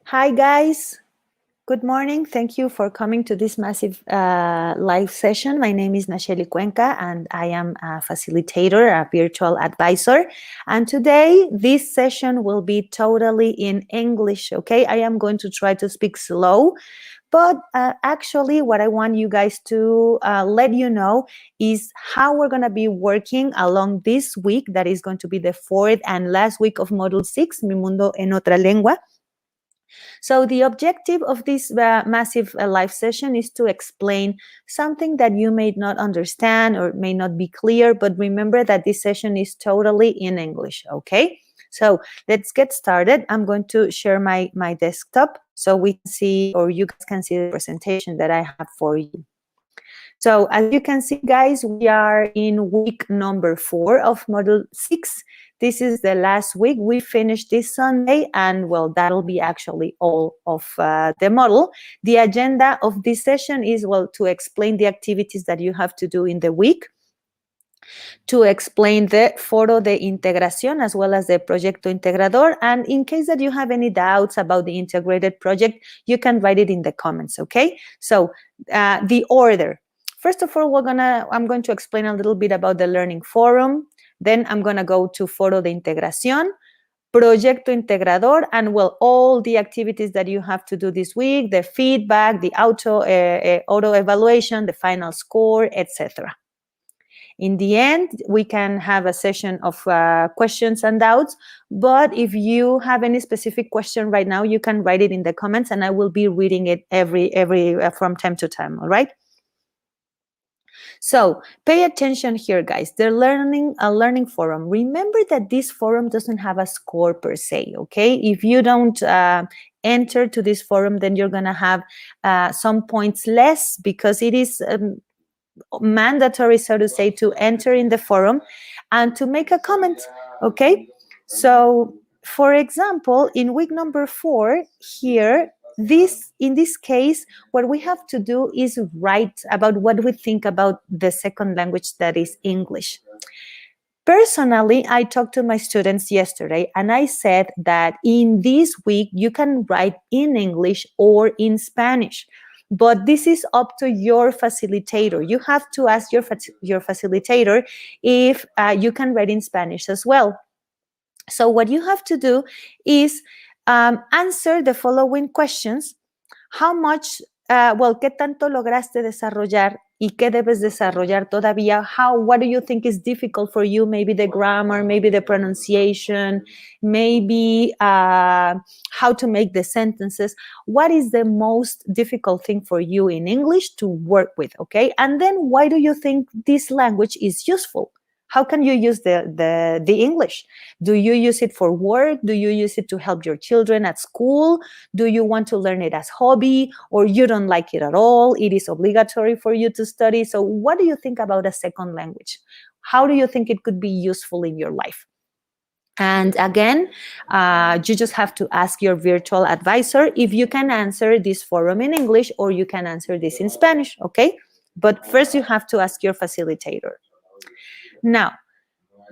Hi, guys. Good morning. Thank you for coming to this massive live session. My name is Nacheli Cuenca, and I am a facilitator, a virtual advisor. And today, this session will be totally in English, okay? I am going to try to speak slow, but actually, what I want you guys to let you know is how we're going to be working along this week. That is going to be the fourth and last week of Module 6, Mi Mundo en Otra Lengua. So the objective of this massive live session is to explain something that you may not understand or may not be clear, but remember that this session is totally in English, okay? So let's get started. I'm going to share my desktop so we can see, or you guys can see the presentation that I have for you. So as you can see, guys, we are in week number 4 of Module 6. This is the last week. We finished this Sunday, and well, that'll be actually all of the model. The agenda of this session is, well, to explain the activities that you have to do in the week, to explain the foro de integración as well as the proyecto integrador. And in case that you have any doubts about the integrated project, you can write it in the comments, okay? So the order. First of all, I'm going to explain a little bit about the learning forum. Then I'm going to go to foro de integración, proyecto integrador, and well, all the activities that you have to do this week, the feedback, the auto evaluation, the final score, etc. In the end, we can have a session of questions and doubts, but if you have any specific question right now, you can write it in the comments and I will be reading it every from time to time, all right? So pay attention here, guys. They're a learning forum. Remember that this forum doesn't have a score per se, okay? If you don't enter to this forum, then you're gonna have some points less because it is mandatory, so to say, to enter in the forum and to make a comment, okay? So, for example, in week number 4 here, in this case, what we have to do is write about what we think about the second language, that is English. Personally, I talked to my students yesterday and I said that in this week, you can write in English or in Spanish. But this is up to your facilitator. You have to ask your facilitator if you can write in Spanish as well. So what you have to do is answer the following questions. How much, ¿qué tanto lograste desarrollar y qué debes desarrollar todavía? What do you think is difficult for you? Maybe the grammar, maybe the pronunciation, maybe how to make the sentences. What is the most difficult thing for you in English to work with, okay? And then why do you think this language is useful? How can you use the English? Do you use it for work? Do you use it to help your children at school? Do you want to learn it as hobby, or you don't like it at all? It is obligatory for you to study. So what do you think about a second language? How do you think it could be useful in your life? And again, you just have to ask your virtual advisor if you can answer this forum in English or you can answer this in Spanish, okay? But first you have to ask your facilitator. Now,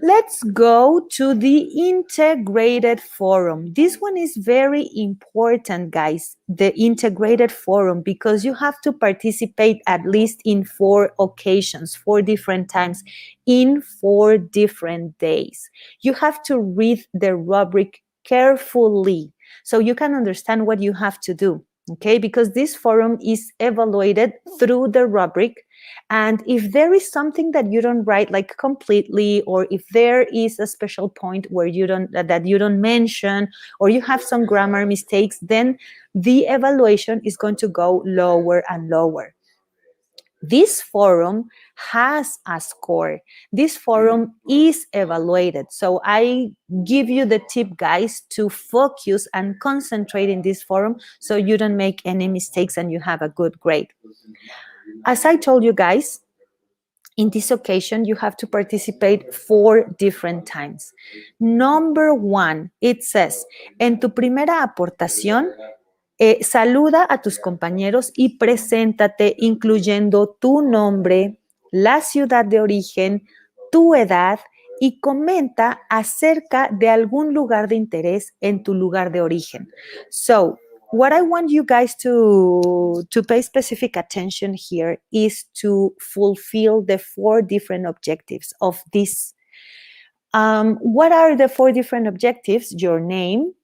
let's go to the integrated forum. This one is very important, guys, the integrated forum, because you have to participate at least in 4 occasions, 4 different times, in 4 different days. You have to read the rubric carefully so you can understand what you have to do, okay? Because this forum is evaluated through the rubric. And if there is something that you don't write like completely, or if there is a special point where you don't mention, or you have some grammar mistakes, then the evaluation is going to go lower and lower. This forum has a score. This forum is evaluated. So I give you the tip, guys, to focus and concentrate in this forum so you don't make any mistakes and you have a good grade. As I told you guys, in this occasion, you have to participate 4 different times. Number 1, it says, en tu primera aportación, saluda a tus compañeros y preséntate incluyendo tu nombre, la ciudad de origen, tu edad y comenta acerca de algún lugar de interés en tu lugar de origen. So, what I want you guys to pay specific attention here is to fulfill the 4 different objectives of this. What are the 4 different objectives? Your name,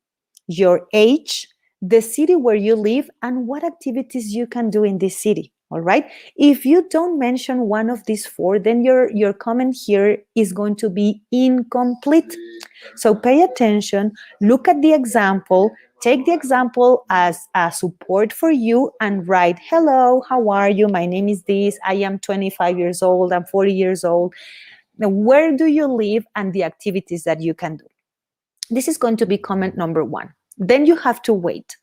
your age, the city where you live, and what activities you can do in this city. All right. If you don't mention one of these 4, then your comment here is going to be incomplete. So pay attention, look at the example, take the example as a support for you and write, hello, how are you? My name is this. I am 25 years old. I'm 40 years old. Now, where do you live and the activities that you can do? This is going to be comment number 1. Then you have to wait.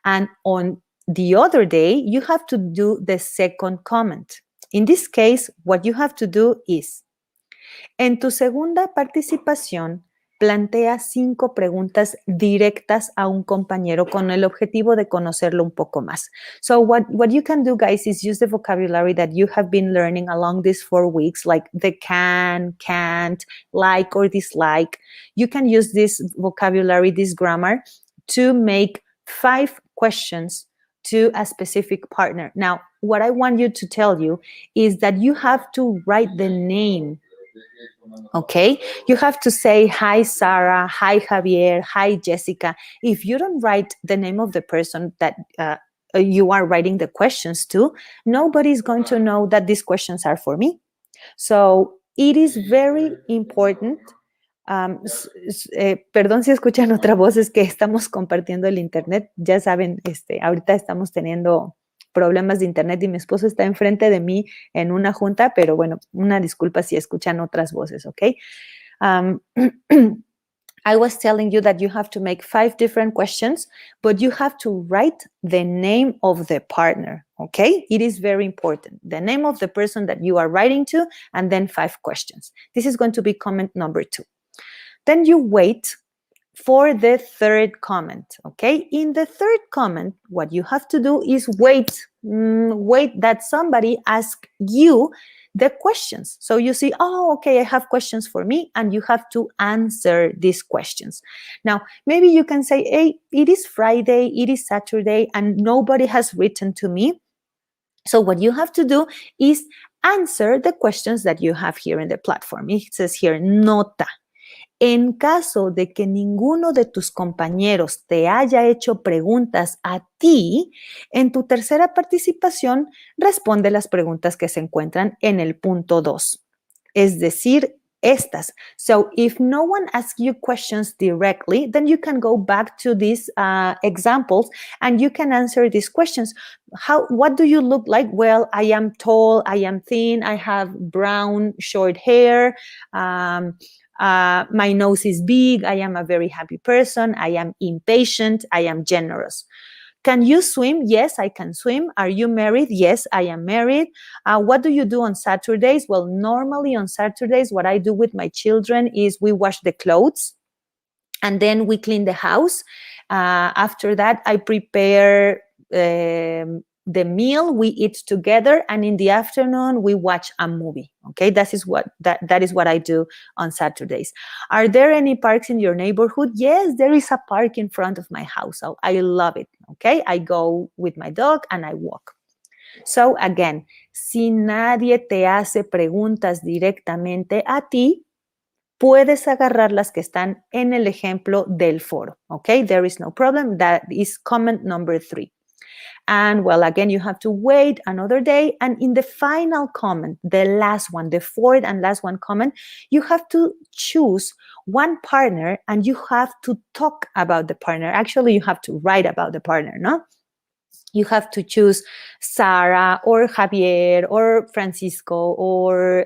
And on the other day, you have to do the second comment. In this case, what you have to do is, en tu segunda participación, plantea 5 preguntas directas a un compañero con el objetivo de conocerlo un poco más. So what you can do, guys, is use the vocabulary that you have been learning along these 4 weeks, like the can, can't, like or dislike. You can use this vocabulary, this grammar, to make 5 questions to a specific partner. Now, what I want you to tell you is that you have to write the name. Okay, you have to say, hi, Sarah, hi, Javier, hi, Jessica. If you don't write the name of the person that you are writing the questions to, nobody's going to know that these questions are for me. So it is very important. Perdón si escuchan otra voz, es que estamos compartiendo el internet. Ya saben, ahorita estamos teniendo problemas de internet y mi esposo está enfrente de mí en una junta, pero bueno, una disculpa si escuchan otras voces, ¿ok? I was telling you that you have to make 5 different questions, but you have to write the name of the partner, okay? It is very important. The name of the person that you are writing to, and then 5 questions. This is going to be comment number 2. Then you wait for the third comment, okay? In the third comment, what you have to do is wait that somebody asks you the questions. So you see, oh, okay, I have questions for me, and you have to answer these questions. Now, maybe you can say, hey, it is Friday, it is Saturday, and nobody has written to me. So what you have to do is answer the questions that you have here in the platform. It says here, nota. En caso de que ninguno de tus compañeros te haya hecho preguntas a ti, en tu tercera participación, responde las preguntas que se encuentran en el punto 2. Es decir, estas. So if no one asks you questions directly, then you can go back to these examples and you can answer these questions. What do you look like? Well, I am tall, I am thin, I have brown, short hair, my nose is big, I am a very happy person, I am impatient, I am generous. Can you swim? Yes, I can swim. Are you married? Yes, I am married. What do you do on Saturdays? Well, normally on Saturdays, what I do with my children is we wash the clothes and then we clean the house. After that, I prepare the meal, we eat together, and in the afternoon we watch a movie. Okay, that is what I do on Saturdays. Are there any parks in your neighborhood? Yes, there is a park in front of my house. So I love it. Okay, I go with my dog and I walk. So again, si nadie te hace preguntas directamente a ti, puedes agarrar las que están en el ejemplo del foro. Okay, there is no problem. That is comment number 3. And well, again, you have to wait another day. And in the final comment, the last one, the 4th and last one comment, you have to choose one partner and you have to talk about the partner. Actually, you have to write about the partner, no? You have to choose Sarah or Javier or Francisco or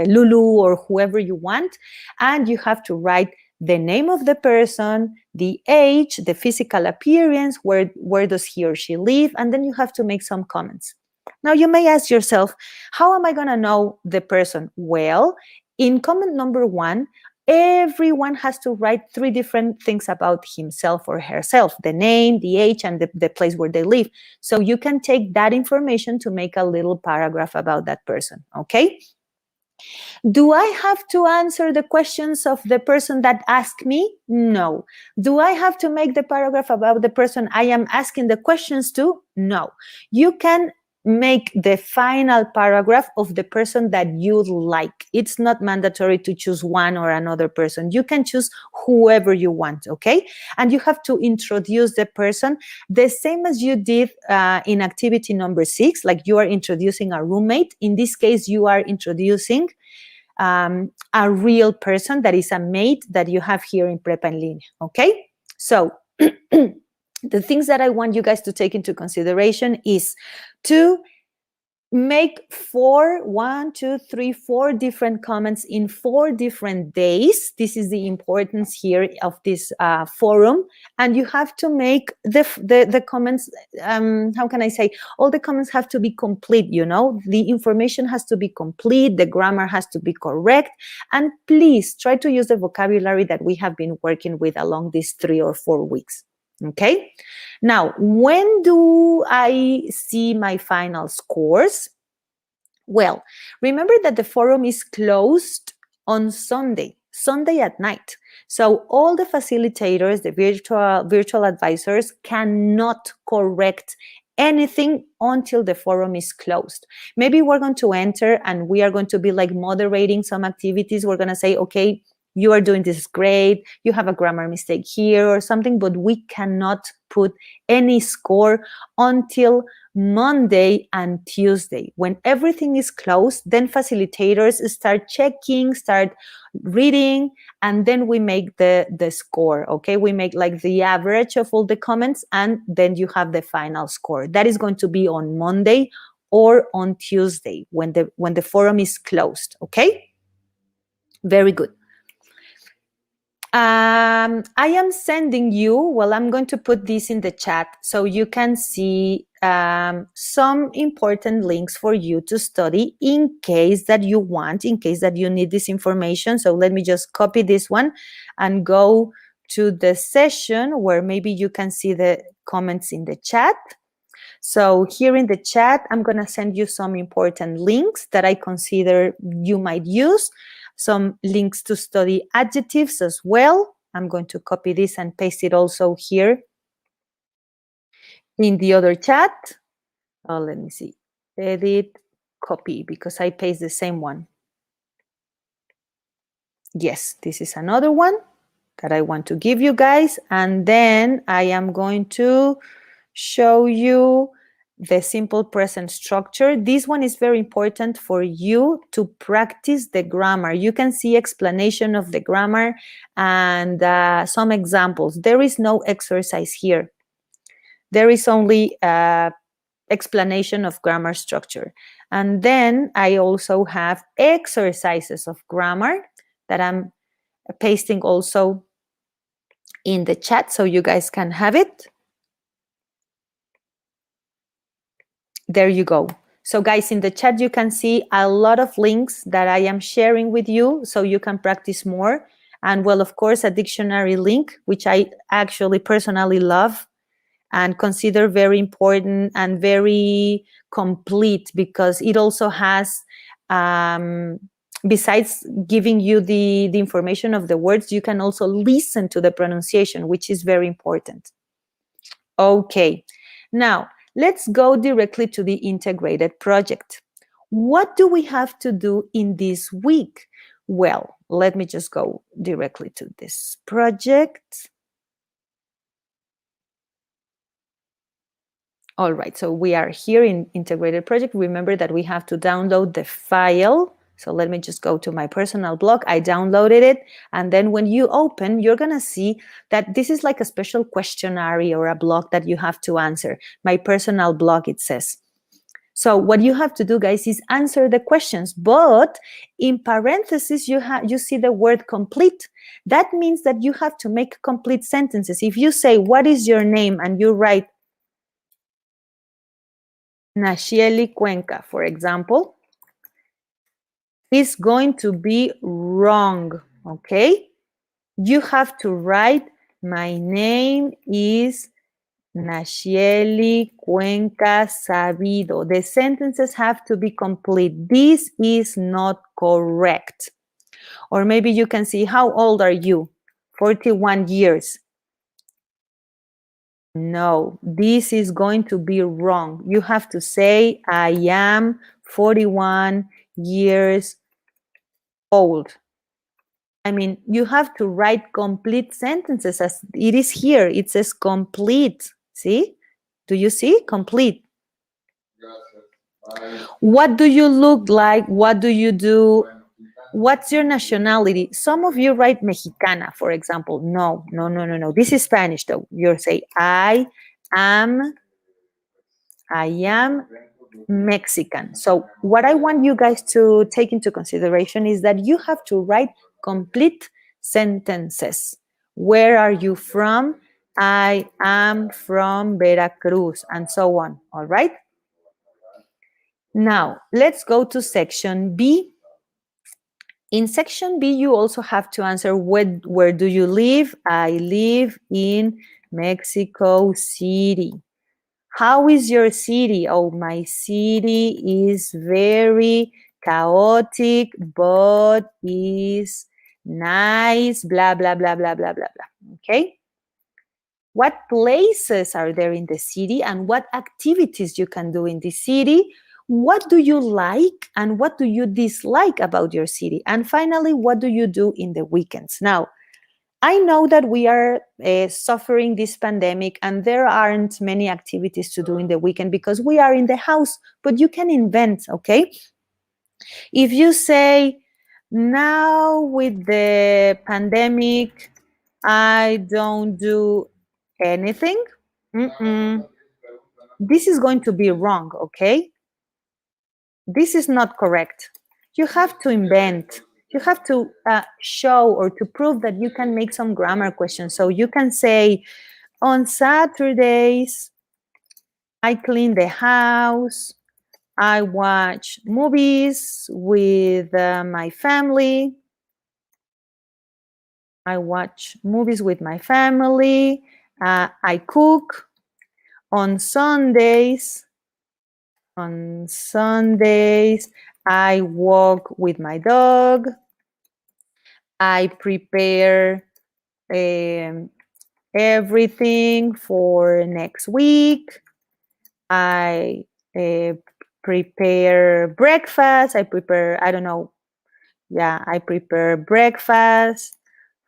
Lulu or whoever you want. And you have to write the name of the person, the age, the physical appearance, where does he or she live, and then you have to make some comments. Now, you may ask yourself, how am I going to know the person? Well, in comment number 1, everyone has to write 3 different things about himself or herself, the name, the age, and the place where they live. So you can take that information to make a little paragraph about that person, okay? Do I have to answer the questions of the person that asked me? No. Do I have to make the paragraph about the person I am asking the questions to? No. You can make the final paragraph of the person that you like. It's not mandatory to choose one or another person. You can choose whoever you want, okay? And you have to introduce the person the same as you did in activity number 6, like you are introducing a roommate. In this case, you are introducing a real person that is a mate that you have here in Prepa en Línea, okay? So the things that I want you guys to take into consideration is to make 4 different comments in 4 different days. This is the importance here of this forum. And you have to make the comments, how can I say, all the comments have to be complete, you know, the information has to be complete, the grammar has to be correct, and please try to use the vocabulary that we have been working with along these 3 or 4 weeks. Okay, now when do I see my final scores? Well, remember that the forum is closed on Sunday at night. So all the facilitators, the virtual advisors cannot correct anything until the forum is closed. Maybe we're going to enter and we are going to be like moderating some activities. We're going to say, okay, you are doing this great, you have a grammar mistake here or something, but we cannot put any score until Monday and Tuesday. When everything is closed, then facilitators start checking, start reading, and then we make the score, okay? We make like the average of all the comments, and then you have the final score. That is going to be on Monday or on Tuesday when the forum is closed, okay? Very good. I am sending you, well, I'm going to put this in the chat so you can see some important links for you to study in case that you want, in case that you need this information. So let me just copy this one and go to the session where maybe you can see the comments in the chat. So here in the chat, I'm going to send you some important links that I consider you might use. Some links to study adjectives as well. I'm going to copy this and paste it also here in the other chat. Oh, let me see. Edit, copy, because I paste the same one. Yes, this is another one that I want to give you guys. And then I am going to show you the simple present structure. This one is very important for you to practice the grammar. You can see explanation of the grammar and some examples. There is no exercise here. There is only explanation of grammar structure. And then I also have exercises of grammar that I'm pasting also in the chat so you guys can have it. There you go. So guys, in the chat, you can see a lot of links that I am sharing with you so you can practice more. And well, of course, a dictionary link, which I actually personally love and consider very important and very complete because it also has, besides giving you the information of the words, you can also listen to the pronunciation, which is very important. Okay, now, let's go directly to the integrated project. What do we have to do in this week? Well, let me just go directly to this project. All right, so we are here in integrated project. Remember that we have to download the file. So let me just go to my personal blog. I downloaded it. And then when you open, you're going to see that this is like a special questionnaire or a blog that you have to answer. My personal blog, it says. So what you have to do, guys, is answer the questions. But in parentheses, you see the word complete. That means that you have to make complete sentences. If you say, what is your name? And you write Nashieli Cuenca, for example, is going to be wrong, okay? You have to write, my name is Nascieli, Cuenca, sabido. The sentences have to be complete. This is not correct. Or maybe you can see, how old are you? 41 years. No, this is going to be wrong. You have to say, I am 41 years old. I mean, you have to write complete sentences as it is here. It says complete. See? Do you see? Complete. What do you look like? What do you do? What's your nationality? Some of you write Mexicana, for example. No. This is Spanish, though. You say, I am Mexican. So what I want you guys to take into consideration is that you have to write complete sentences. Where are you from? I am from Veracruz, and so on. All right? Now, let's go to section B. In section B, you also have to answer where do you live? I live in Mexico City. How is your city? Oh, my city is very chaotic, but is nice, blah, blah, blah, blah, blah, blah, blah. Okay? What places are there in the city and what activities you can do in the city? What do you like and what do you dislike about your city? And finally, what do you do in the weekends? Now, I know that we are suffering this pandemic and there aren't many activities to do in the weekend because we are in the house, but you can invent, okay? If you say, now with the pandemic, I don't do anything, this is going to be wrong, okay? This is not correct. You have to invent. You have to show or to prove that you can make some grammar questions. So you can say, on Saturdays, I clean the house. I watch movies with my family. I watch movies with my family. I cook. On Sundays, I walk with my dog. I prepare everything for next week. I prepare breakfast. I prepare breakfast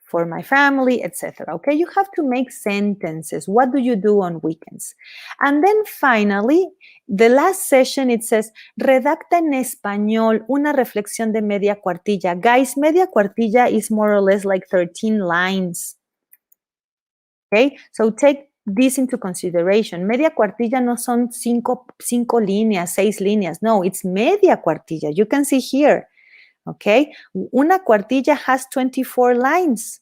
for my family, etc. Okay, you have to make sentences. What do you do on weekends? And then finally, the last session, it says, redacta en español una reflexión de media cuartilla. Guys, media cuartilla is more or less like 13 lines. Okay, so take this into consideration. Media cuartilla no son cinco líneas, 6 líneas. No, it's media cuartilla. You can see here. Okay, una cuartilla has 24 lines.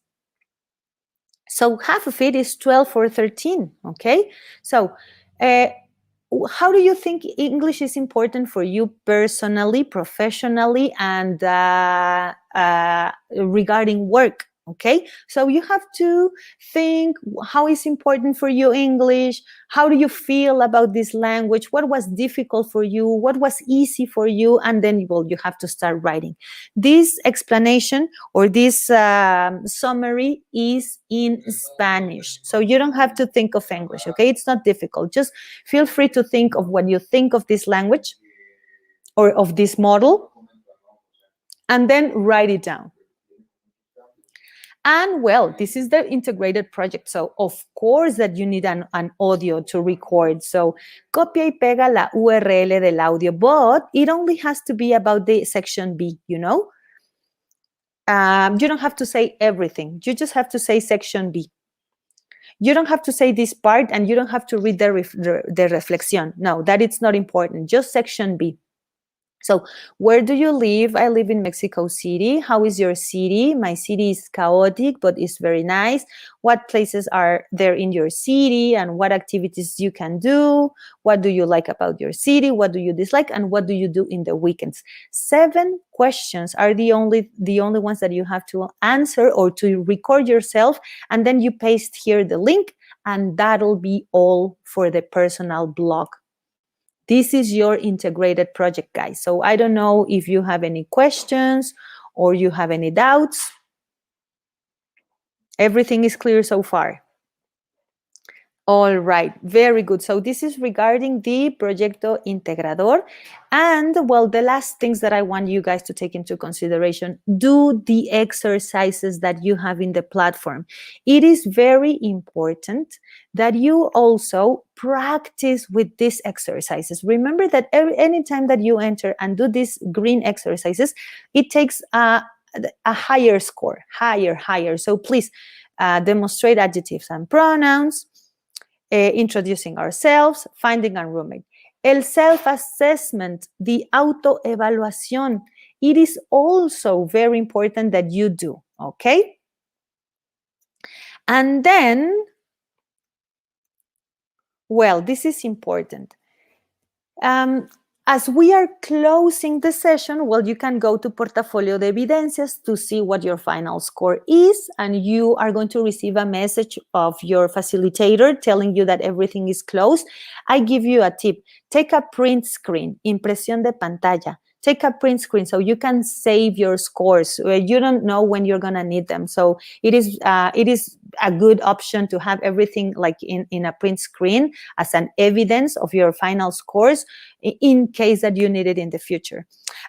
So half of it is 12 or 13, okay? So how do you think English is important for you personally, professionally, and regarding work? Okay, so you have to think how is important for you English, how do you feel about this language, what was difficult for you, what was easy for you, and then you have to start writing. This explanation or this summary is in Spanish, so you don't have to think of English, okay? It's not difficult. Just feel free to think of what you think of this language or of this model, and then write it down. And well, this is the integrated project. So of course that you need an audio to record. So copia y pega la URL del audio, but it only has to be about the section B, you know? You don't have to say everything. You just have to say section B. You don't have to say this part and you don't have to read the reflexión. No, that it's not important. Just section B. So where do you live? I live in Mexico City. How is your city? My city is chaotic, but it's very nice. What places are there in your city and what activities you can do? What do you like about your city? What do you dislike? And what do you do in the weekends? 7 questions are the only ones that you have to answer or to record yourself. And then you paste here the link and that'll be all for the personal blog. This is your integrated project, guys. So I don't know if you have any questions or you have any doubts. Everything is clear so far. All right, very good. So this is regarding the Proyecto Integrador. And well, the last things that I want you guys to take into consideration, do the exercises that you have in the platform. It is very important that you also practice with these exercises. Remember that anytime that you enter and do these green exercises, it takes a higher score, higher. So please demonstrate adjectives and pronouns, introducing ourselves, finding a roommate. El self-assessment, the autoevaluación, it is also very important that you do, okay? And then, well, this is important. As we are closing the session, well, you can go to Portafolio de Evidencias to see what your final score is, and you are going to receive a message of your facilitator telling you that everything is closed. I give you a tip. Take a print screen, impresión de pantalla. Take a print screen so you can save your scores. You don't know when you're going to need them. So it is a good option to have everything like in a print screen as an evidence of your final scores in case that you need it in the future.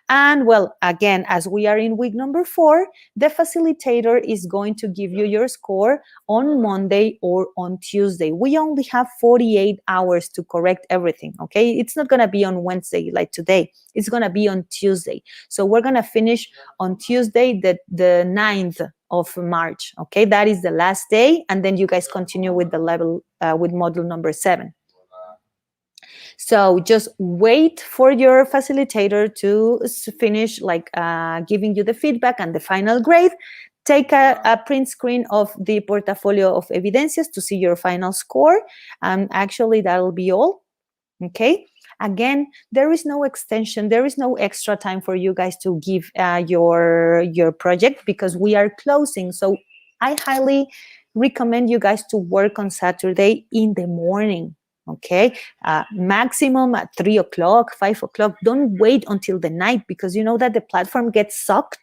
And well, again, as we are in week number 4, the facilitator is going to give you your score on Monday or on Tuesday. We only have 48 hours to correct everything, okay? It's not going to be on Wednesday like today. It's going to be on Tuesday. So we're going to finish on Tuesday, the 9th of March, okay? That is the last day, and then you guys continue with the level, with module number 7. So just wait for your facilitator to finish like giving you the feedback and the final grade. Take a print screen of the Portafolio of Evidencias to see your final score. And actually, that'll be all, okay? Again, there is no extension. There is no extra time for you guys to give your project because we are closing. So I highly recommend you guys to work on Saturday in the morning. Okay, maximum at 3 o'clock, 5 o'clock. Don't wait until the night because you know that the platform gets sucked.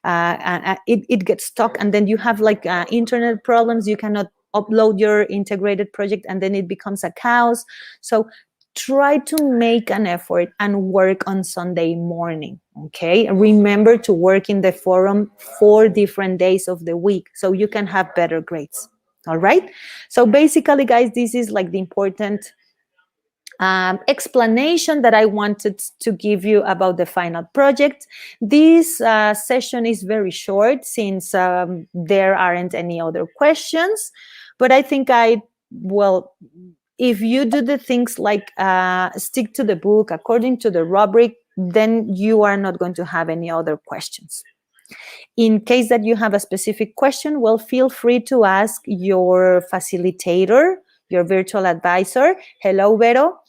It gets stuck, and then you have like internet problems. You cannot upload your integrated project, and then it becomes a chaos. So try to make an effort and work on Sunday morning. Okay, remember to work in the forum 4 different days of the week so you can have better grades. All right, so basically, guys, this is like the important explanation that I wanted to give you about the final project. This session is very short since there aren't any other questions, but I think if you do the things like stick to the book according to the rubric, then you are not going to have any other questions. In case that you have a specific question, well, feel free to ask your facilitator, your virtual advisor. Hello, Vero.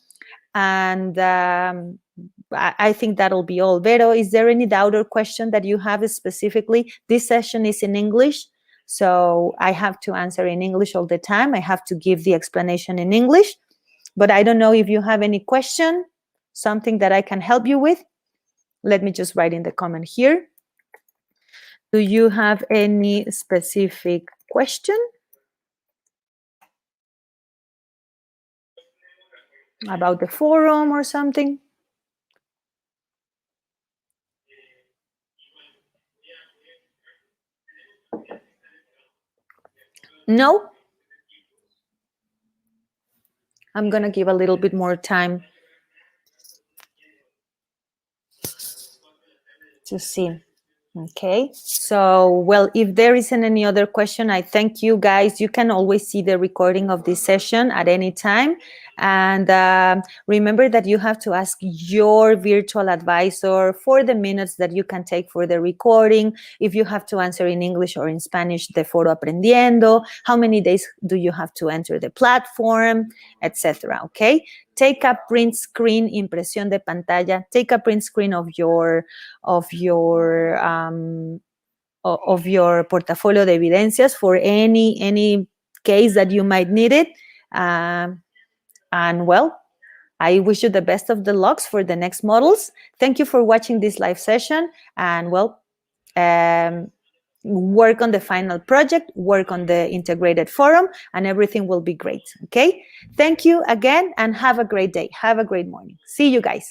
And I think that'll be all. Vero, is there any doubt or question that you have specifically? This session is in English, so I have to answer in English all the time. I have to give the explanation in English, but I don't know if you have any question, something that I can help you with. Let me just write in the comment here. Do you have any specific question about the forum or something? No? I'm going to give a little bit more time to see. Okay, so, well, if there isn't any other question, I thank you guys. You can always see the recording of this session at any time. And remember that you have to ask your virtual advisor for the minutes that you can take for the recording. If you have to answer in English or in Spanish, the Foro Aprendiendo, how many days do you have to enter the platform, etc. Okay, take a print screen, impresión de pantalla, take a print screen of your portafolio de evidencias for any case that you might need it. And well, I wish you the best of the lucks for the next models. Thank you for watching this live session. And well, work on the final project, work on the integrated forum, and everything will be great. Okay? Thank you again, and have a great day. Have a great morning. See you guys.